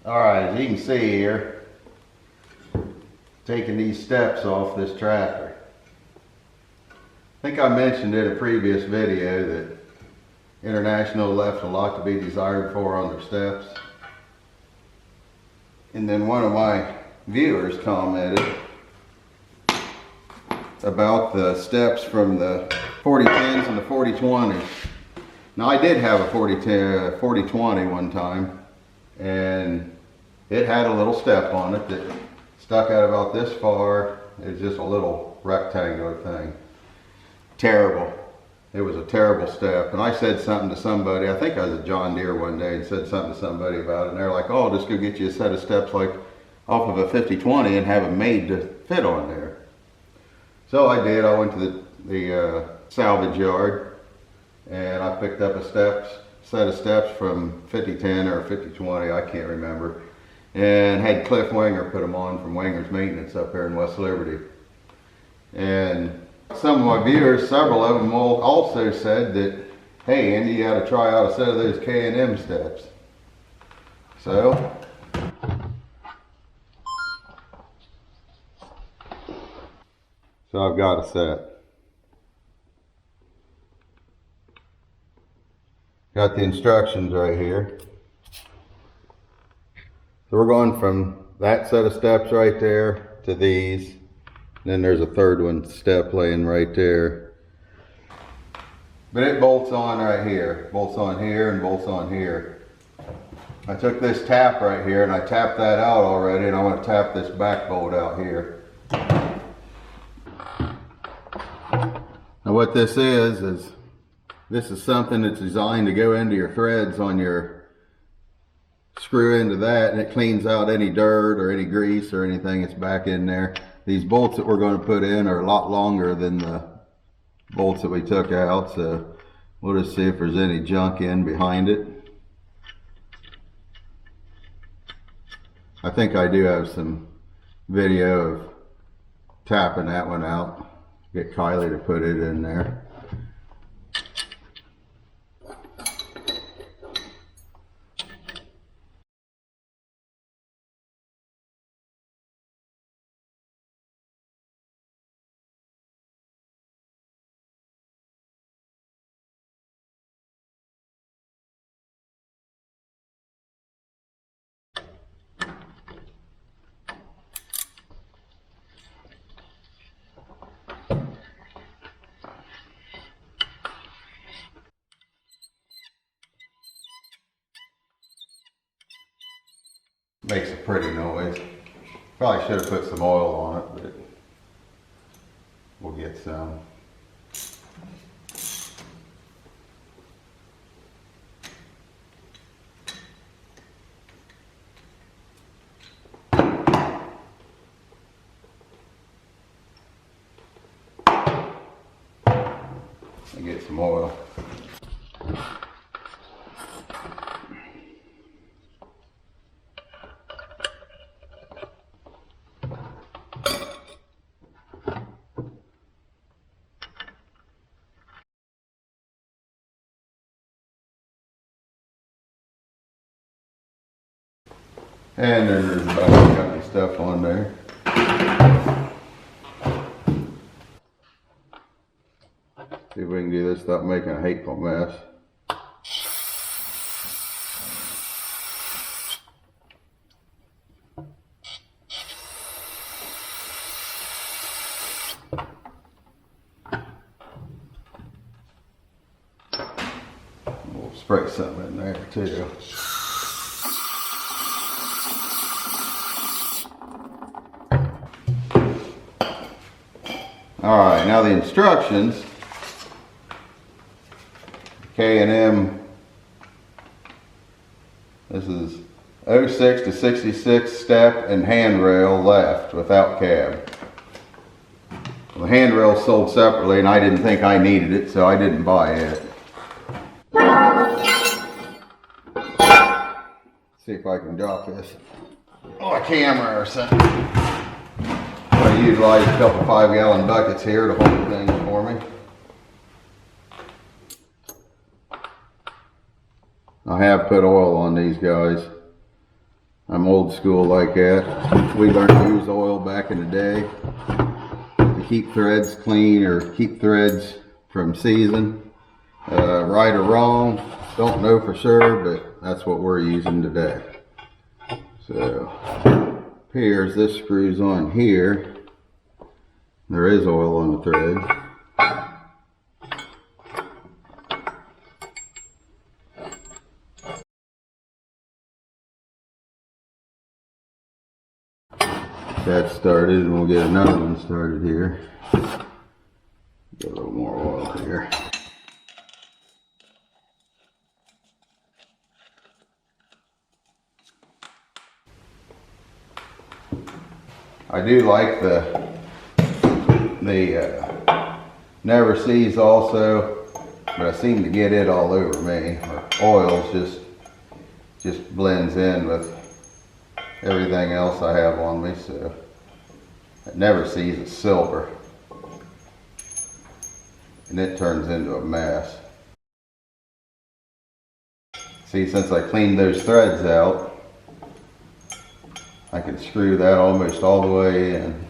Alright, as you can see here, taking these steps off this tractor. I think I mentioned in a previous video that International left a lot to be desired for on their steps. And then one of my viewers commented about the steps from the 4010s and the 4020s. Now I did have a 4020 one time, and it had a little step on it that stuck out about this far. It's just a little rectangular thing. Terrible. It was a terrible step. And I said something to somebody, I think I was at John Deere one day, and said something to somebody about it, and they're like, oh, just go get you a set of steps like off of a 5020 and have them made to fit on there. So I did. I went to the salvage yard, and I picked up a set of steps from 5010 or 5020, I can't remember, and had Cliff Wenger put them on from Wenger's Maintenance up there in West Liberty. And some of my viewers, several of them also said that, hey Andy, you got to try out a set of those K&M steps. So I've got a set. Got the instructions right here. So we're going from that set of steps right there to these. And then there's a third one step laying right there. But it bolts on right here. Bolts on here and bolts on here. I took this tap right here and I tapped that out already, and I want to tap this back bolt out here. Now what this is this is something that's designed to go into your threads on your screw into that, and it cleans out any dirt or any grease or anything that's back in there. These bolts that we're going to put in are a lot longer than the bolts that we took out, so we'll just see if there's any junk in behind it. I think I do have some video of tapping that one out. Get Kylie to put it in there. Makes a pretty noise. Probably should have put some oil on it, but we'll get some. And get some oil. And then there's about got the stuff on there. See if we can do this without making a hateful mess. We'll spray something in there too. Alright, now the instructions. K&M, this is 06 to 66 step and handrail left without cab. The handrail sold separately, and I didn't think I needed it, so I didn't buy it. See if I can drop this on a camera or something. I utilized a couple 5-gallon buckets here to hold things for me. I have put oil on these guys. I'm old school like that. We learned to use oil back in the day to keep threads clean or keep threads from seizing. Right or wrong, don't know for sure, but that's what we're using today. So appears this screws on here. There is oil on the thread. That started, and we'll get another one started here. Get a little more oil here. I do like the never seize also, but I seem to get it all over me. Or oils just blends in with everything else I have on me, so it never seizes silver, and it turns into a mess. See, since I cleaned those threads out, I can screw that almost all the way in.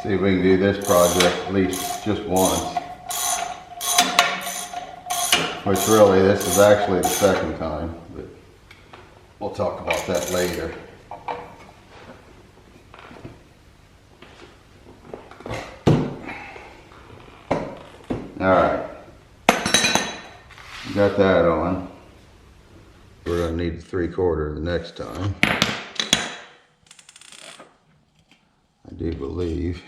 See if we can do this project at least just once. Which really, this is actually the second time, but we'll talk about that later. Alright, got that on. We're going to need 3/4 the next time, I do believe.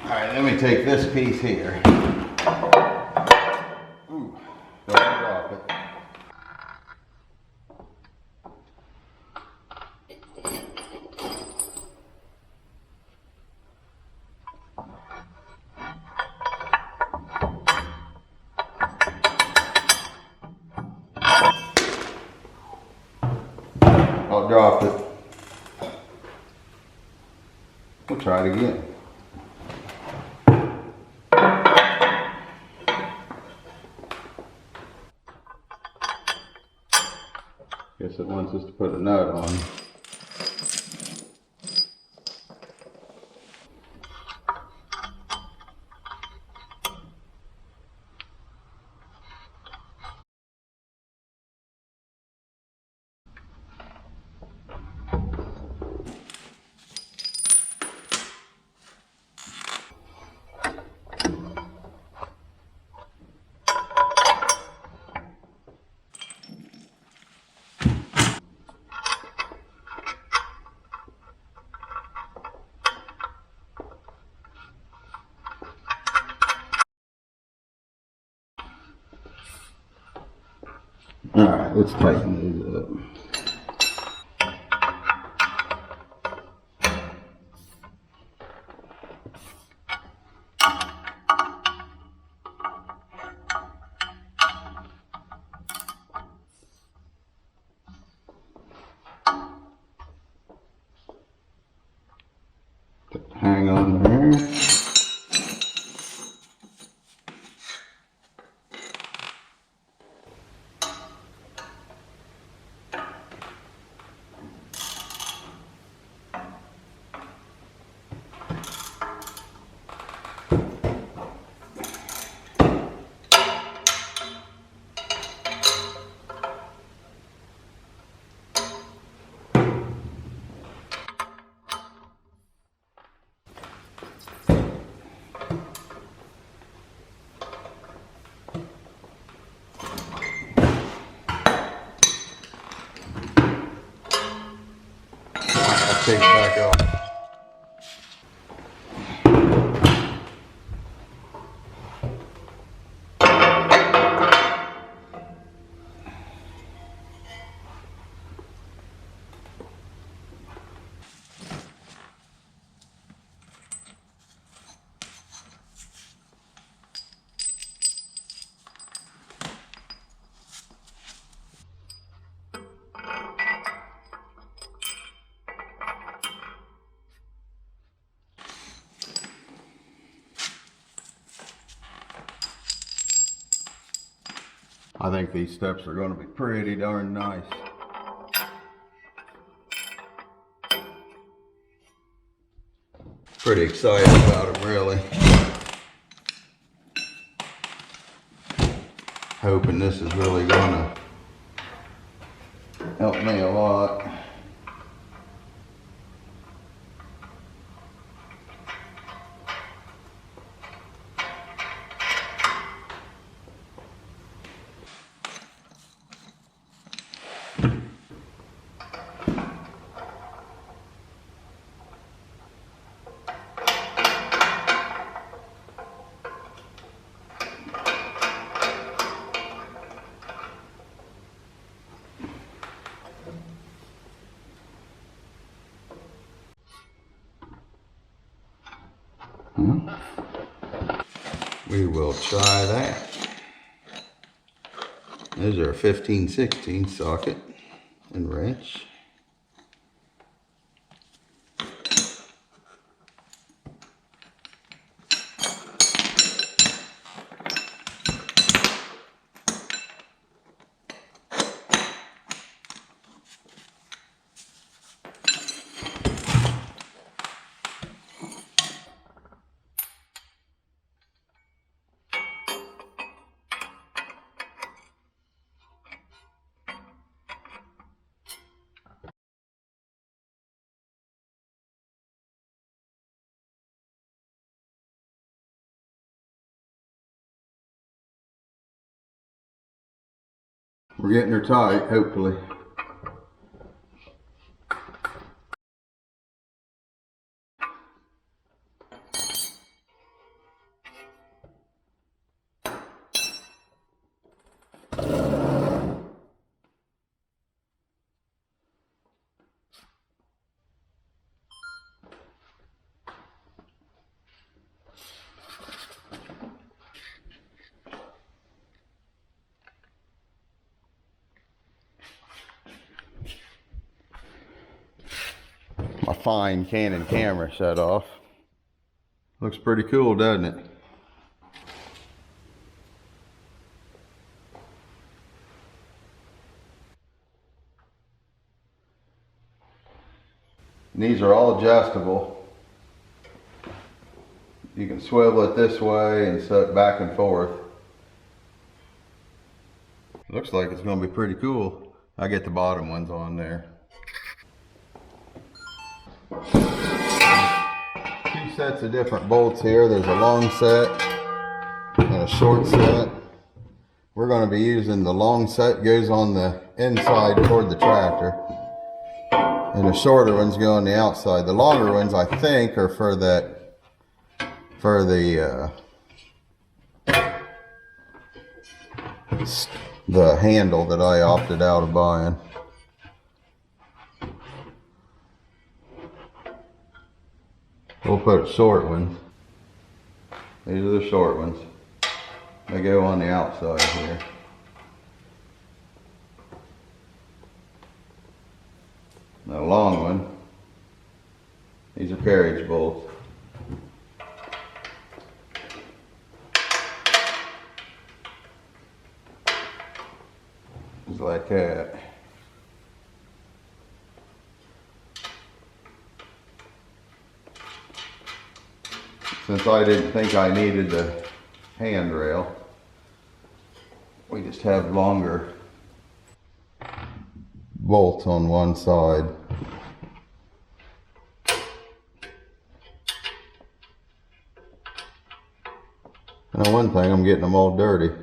Alright, let me take this piece here. Ooh, don't drop it. I'll drop it. We'll try it again. Guess it wants us to put a nut on. Alright, let's tighten these up. Hang on there. take it back off. I think these steps are going to be pretty darn nice. Pretty excited about them, really. Hoping this is really going to help me a lot. We will try that. There's our 15/16 socket and wrench. We're getting her tight, hopefully. My fine Canon camera shut off. Looks pretty cool, doesn't it? And these are all adjustable. You can swivel it this way and set it back and forth. Looks like it's going to be pretty cool. I get the bottom ones on there. Two sets of different bolts here. There's a long set and a short set. We're going to be using the long set, goes on the inside toward the tractor, and the shorter ones go on the outside. The longer ones, I think, are for the handle that I opted out of buying. We'll put short ones. These are the short ones. They go on the outside here. The long one, these are carriage bolts. Just like that. Since I didn't think I needed the handrail, we just have longer bolts on one side. Now one thing, I'm getting them all dirty.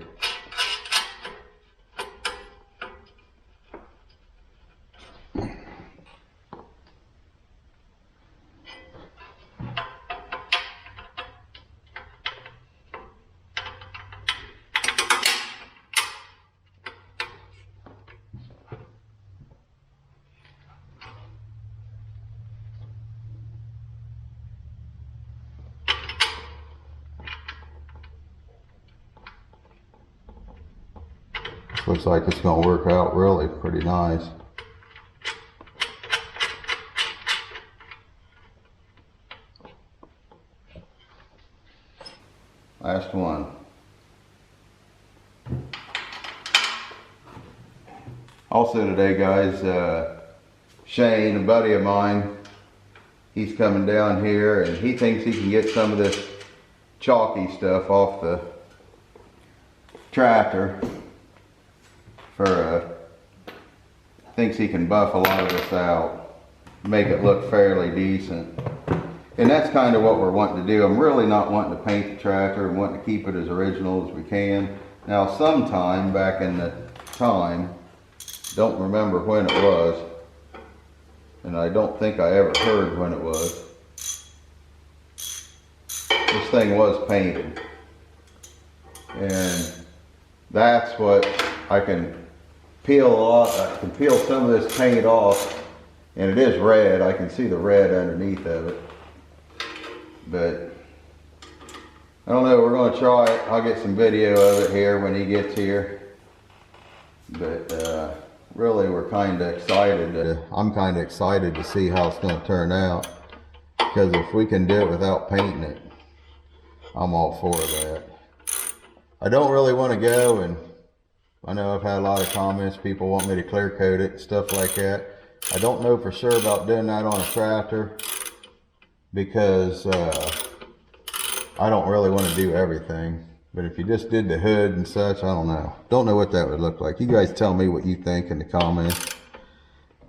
looks like it's going to work out really pretty nice. Last one. Also today, guys, Shane, a buddy of mine, he's coming down here and he thinks he can get some of this chalky stuff off the tractor for, thinks he can buff a lot of this out, make it look fairly decent. And that's kind of what we're wanting to do. I'm really not wanting to paint the tractor. I'm wanting to keep it as original as we can. Now, sometime back in the time, don't remember when it was, and I don't think I ever heard when it was, this thing was painted. And that's what I can peel off. I can peel some of this paint off, and it is red. I can see the red underneath of it. But I don't know, we're going to try it. I'll get some video of it here when he gets here. But really we're kind of excited. I'm kind of excited to see how it's going to turn out. Because if we can do it without painting it, I'm all for that. I don't really want to go, and I know I've had a lot of comments. People want me to clear coat it, stuff like that. I don't know for sure about doing that on a tractor, because I don't really want to do everything. But if you just did the hood and such, I don't know. Don't know what that would look like. You guys tell me what you think in the comments.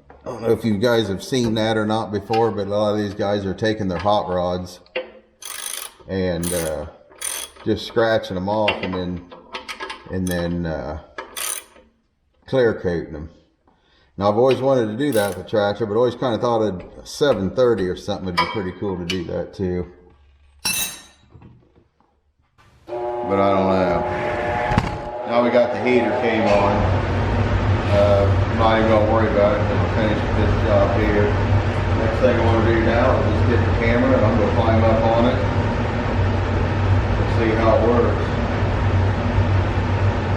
I don't know if you guys have seen that or not before, but a lot of these guys are taking their hot rods and just scratching them off and then clear coating them. Now, I've always wanted to do that with the tractor, but always kind of thought a 730 or something would be pretty cool to do that too. But I don't know. Now we got the heater came on. I'm not even going to worry about it until we're finished with this job here. Next thing I want to do now is just get the camera and I'm going to climb up on it and see how it works.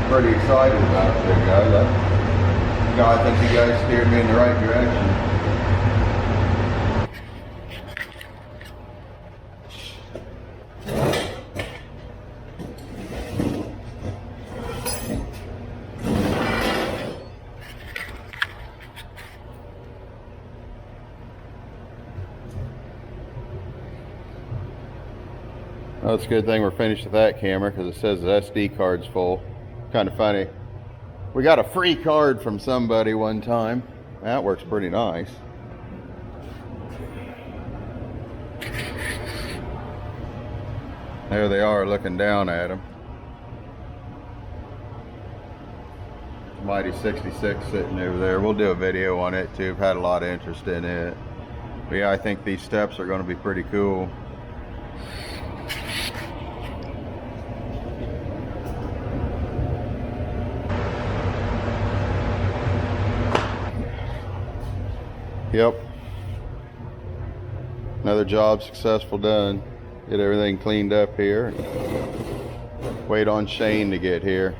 Pretty excited about it, guys. I think you guys steered me in the right direction. Well, it's a good thing we're finished with that camera because it says the SD card's full. Kind of funny. We got a free card from somebody one time. That works pretty nice. There they are looking down at him. Mighty 66 sitting over there. We'll do a video on it too. I've had a lot of interest in it. But yeah, I think these steps are going to be pretty cool. Yep. Another job successful done. Get everything cleaned up here. Wait on Shane to get here.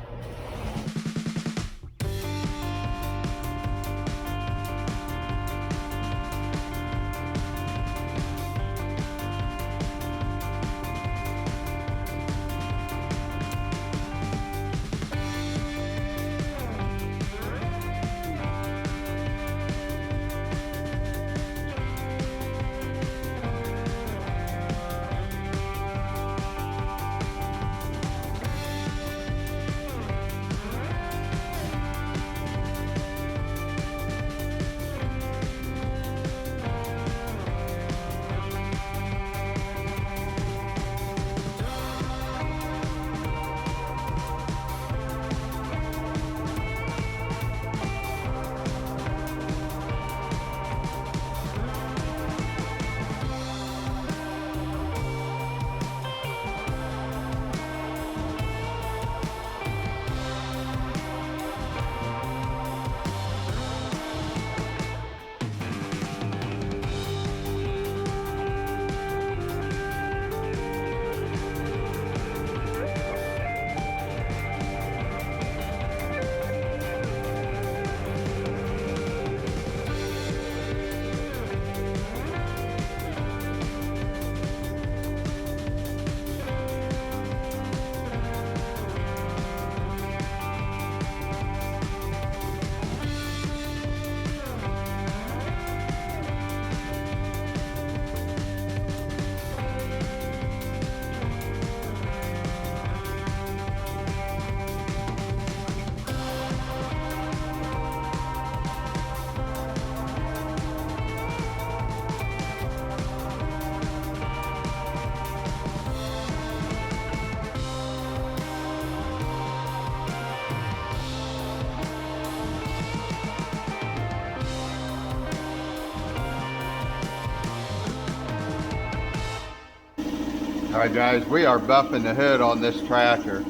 All right, guys, we are buffing the hood on this tractor.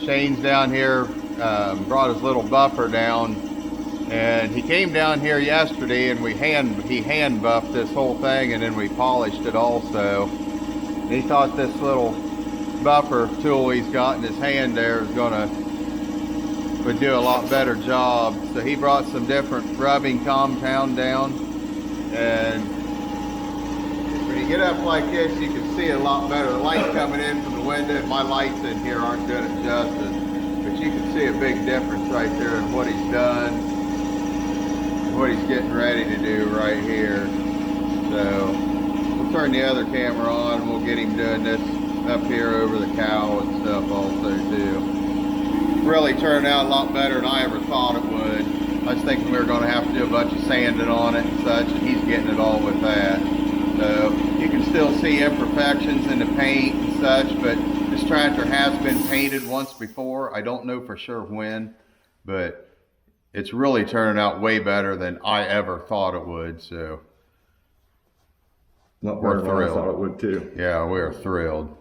Shane's down here, brought his little buffer down, and he came down here yesterday and he hand buffed this whole thing, and then we polished it also. And he thought this little buffer tool he's got in his hand there would do a lot better job. So he brought some different rubbing compound down, and when you get up like this, you can see it a lot better. The light coming in from the window, my lights in here aren't doing it justice, but you can see a big difference right there in what he's done, and what he's getting ready to do right here. So we'll turn the other camera on and we'll get him doing this up here over the cow and stuff also too. Really turned out a lot better than I ever thought it would. I was thinking we were going to have to do a bunch of sanding on it and such, and he's getting it all with that. So you can still see imperfections in the paint and such, but this tractor has been painted once before. I don't know for sure when, but it's really turning out way better than I ever thought it would. So we're thrilled. I thought it would too. Yeah, we're thrilled.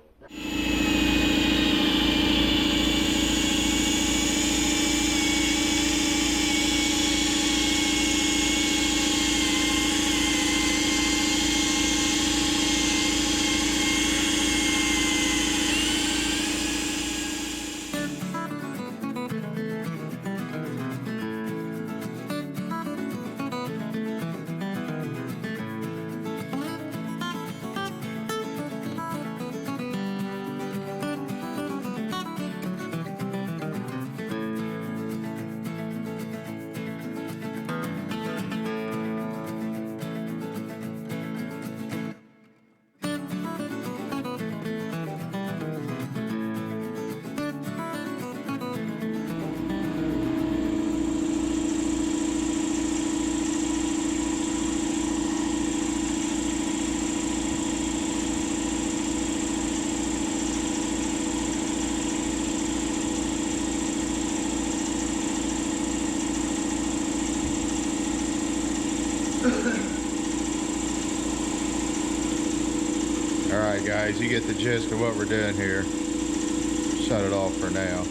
All right, guys, you get the gist of what we're doing here. Shut it off for now.